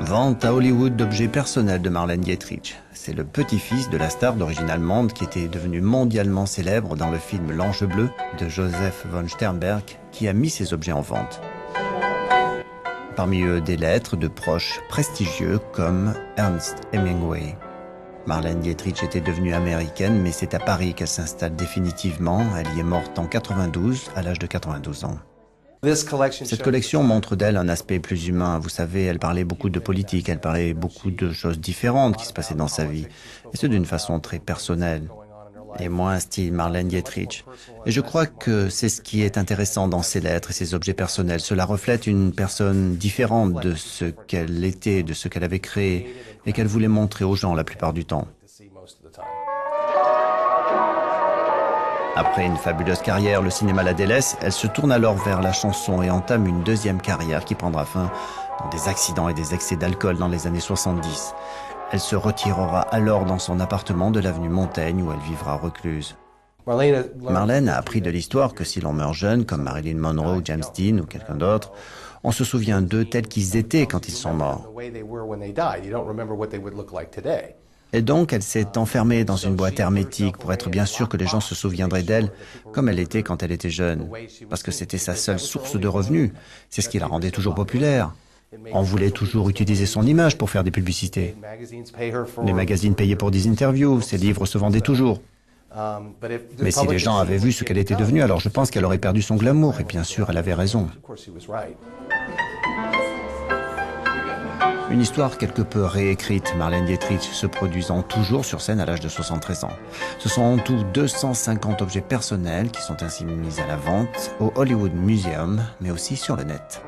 Vente à Hollywood d'objets personnels de Marlène Dietrich. C'est le petit-fils de la star d'origine allemande qui était devenu mondialement célèbre dans le film L'Ange bleu de Joseph von Sternberg qui a mis ces objets en vente. Parmi eux, des lettres de proches prestigieux comme Ernst Hemingway. Marlène Dietrich était devenue américaine, mais c'est à Paris qu'elle s'installe définitivement. Elle y est morte en 92, à l'âge de 92 ans. Cette collection montre d'elle un aspect plus humain. Vous savez, elle parlait beaucoup de politique, elle parlait beaucoup de choses différentes qui se passaient dans sa vie. Et ce d'une façon très personnelle. Et moins style Marlène Dietrich. Et je crois que c'est ce qui est intéressant dans ses lettres et ses objets personnels. Cela reflète une personne différente de ce qu'elle était, de ce qu'elle avait créé et qu'elle voulait montrer aux gens la plupart du temps. Après une fabuleuse carrière, le cinéma la délaisse, elle se tourne alors vers la chanson et entame une deuxième carrière qui prendra fin dans des accidents et des excès d'alcool dans les années 70. Elle se retirera alors dans son appartement de l'avenue Montaigne où elle vivra recluse. Marlène a appris de l'histoire que si l'on meurt jeune, comme Marilyn Monroe, James Dean ou quelqu'un d'autre, on se souvient d'eux tels qu'ils étaient quand ils sont morts. Et donc, elle s'est enfermée dans une boîte hermétique pour être bien sûre que les gens se souviendraient d'elle comme elle était quand elle était jeune. Parce que c'était sa seule source de revenus. C'est ce qui la rendait toujours populaire. On voulait toujours utiliser son image pour faire des publicités. Les magazines payaient pour des interviews, ses livres se vendaient toujours. Mais si les gens avaient vu ce qu'elle était devenue, alors je pense qu'elle aurait perdu son glamour. Et bien sûr, elle avait raison. Une histoire quelque peu réécrite, Marlène Dietrich se produisant toujours sur scène à l'âge de 73 ans. Ce sont en tout 250 objets personnels qui sont ainsi mis à la vente au Hollywood Museum, mais aussi sur le net.